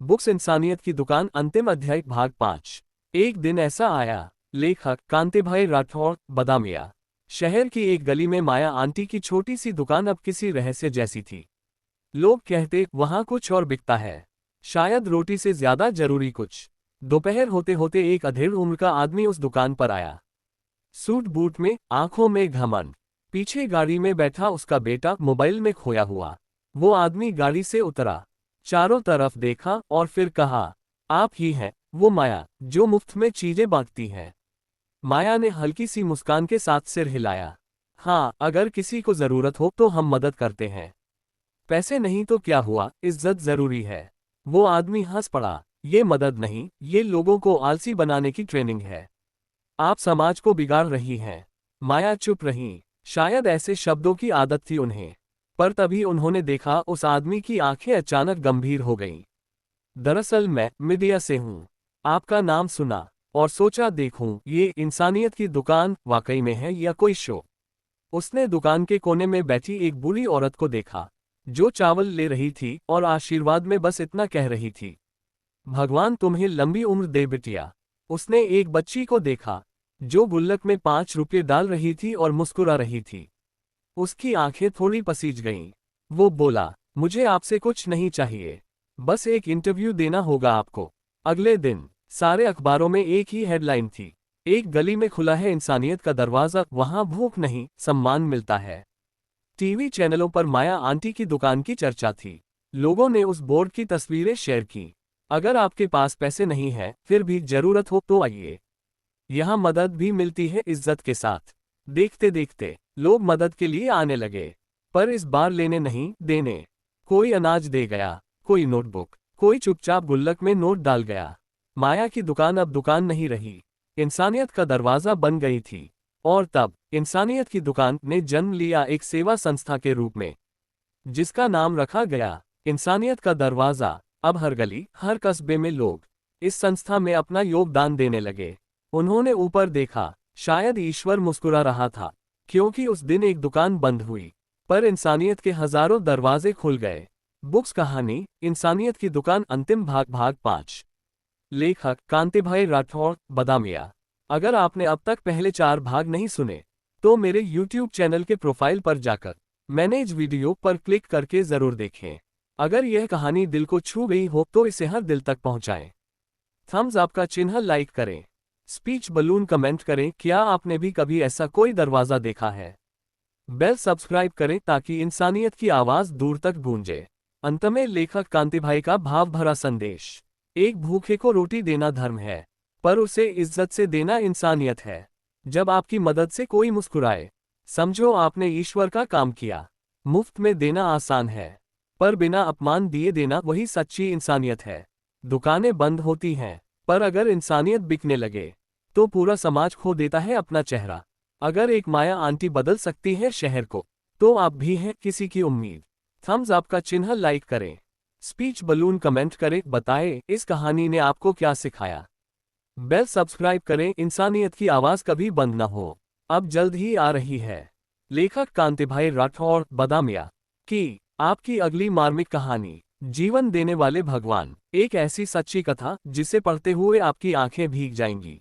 Books इंसानियत की दुकान अंतिम अध्याय भाग 5। एक दिन ऐसा आया। लेखक कांतिभाई राठौर, बदामिया। शहर की एक गली में माया आंटी की छोटी सी दुकान अब किसी रहस्य जैसी थी। लोग कहते वहां कुछ और बिकता है, शायद रोटी से ज्यादा जरूरी कुछ। दोपहर होते होते एक अधेड़ उम्र का आदमी उस दुकान पर आया। सूट बूट में, आंखों में घमंड। पीछे गाड़ी में बैठा उसका बेटा मोबाइल में खोया हुआ। वो आदमी गाड़ी से उतरा, चारों तरफ देखा और फिर कहा, आप ही हैं वो माया जो मुफ्त में चीजें बांटती है। माया ने हल्की सी मुस्कान के साथ सिर हिलाया। हाँ, अगर किसी को जरूरत हो तो हम मदद करते हैं। पैसे नहीं तो क्या हुआ, इज्जत जरूरी है। वो आदमी हंस पड़ा। ये मदद नहीं, ये लोगों को आलसी बनाने की ट्रेनिंग है। आप समाज को बिगाड़ रही हैं। माया चुप रही। शायद ऐसे शब्दों की आदत थी उन्हें। पर तभी उन्होंने देखा उस आदमी की आंखें अचानक गंभीर हो गईं। दरअसल मैं मीडिया से हूं। आपका नाम सुना और सोचा देखूं ये इंसानियत की दुकान वाकई में है या कोई शो। उसने दुकान के कोने में बैठी एक बूढ़ी औरत को देखा, जो चावल ले रही थी और आशीर्वाद में बस इतना कह रही थी, भगवान तुम्हें लंबी उम्र दे बिटिया। उसने एक बच्ची को देखा, जो गुल्लक में 5 रुपये डाल रही थी और मुस्कुरा रही थी। उसकी आंखें थोड़ी पसीज गईं। वो बोला, मुझे आपसे कुछ नहीं चाहिए, बस एक इंटरव्यू देना होगा आपको। अगले दिन सारे अखबारों में एक ही हेडलाइन थी, एक गली में खुला है इंसानियत का दरवाजा, वहां भूख नहीं सम्मान मिलता है। टीवी चैनलों पर माया आंटी की दुकान की चर्चा थी। लोगों ने उस बोर्ड की तस्वीरें शेयर की। अगर आपके पास पैसे नहीं है फिर भी जरूरत हो तो आइए, यहाँ मदद भी मिलती है इज्जत के साथ। देखते देखते लोग मदद के लिए आने लगे, पर इस बार लेने नहीं देने। कोई अनाज दे गया, कोई नोटबुक, कोई चुपचाप गुल्लक में नोट डाल गया। माया की दुकान अब दुकान नहीं रही, इंसानियत का दरवाजा बन गई थी। और तब इंसानियत की दुकान ने जन्म लिया एक सेवा संस्था के रूप में, जिसका नाम रखा गया इंसानियत का दरवाजा। अब हर गली, हर कस्बे में लोग इस संस्था में अपना योगदान देने लगे। उन्होंने ऊपर देखा, शायद ईश्वर मुस्कुरा रहा था, क्योंकि उस दिन एक दुकान बंद हुई, पर इंसानियत के हजारों दरवाजे खुल गए। बुक्स कहानी इंसानियत की दुकान अंतिम भाग 5। लेखक कांतिभाई राठौर, बदामिया। अगर आपने अब तक पहले 4 भाग नहीं सुने तो मेरे YouTube चैनल के प्रोफाइल पर जाकर मैनेज वीडियो पर क्लिक करके जरूर देखें। अगर यह कहानी दिल को छू गई हो तो इसे हर दिल तक पहुंचाएं। थम्स अप का चिन्ह लाइक करें, स्पीच बलून कमेंट करें, क्या आपने भी कभी ऐसा कोई दरवाजा देखा है। बेल सब्सक्राइब करें ताकि इंसानियत की आवाज दूर तक गूंजे। अंत में लेखक कांतिभाई का भाव भरा संदेश। एक भूखे को रोटी देना धर्म है, पर उसे इज्जत से देना इंसानियत है। जब आपकी मदद से कोई मुस्कुराए, समझो आपने ईश्वर का काम किया। मुफ्त में देना आसान है, पर बिना अपमान दिए देना वही सच्ची इंसानियत है। दुकानें बंद होती हैं, पर अगर इंसानियत बिकने लगे तो पूरा समाज खो देता है अपना चेहरा। अगर एक माया आंटी बदल सकती है शहर को, तो आप भी हैं किसी की उम्मीद। थम्स अप का चिन्ह लाइक करें, स्पीच बलून कमेंट करें, बताएं इस कहानी ने आपको क्या सिखाया। बेल सब्सक्राइब करें, इंसानियत की आवाज कभी बंद न हो। अब जल्द ही आ रही है। लेखक कांतिभाई राठौर, बदामिया की आपकी अगली मार्मिक कहानी, जीवन देने वाले भगवान। एक ऐसी सच्ची कथा जिसे पढ़ते हुए आपकी आंखें भीग जाएंगी।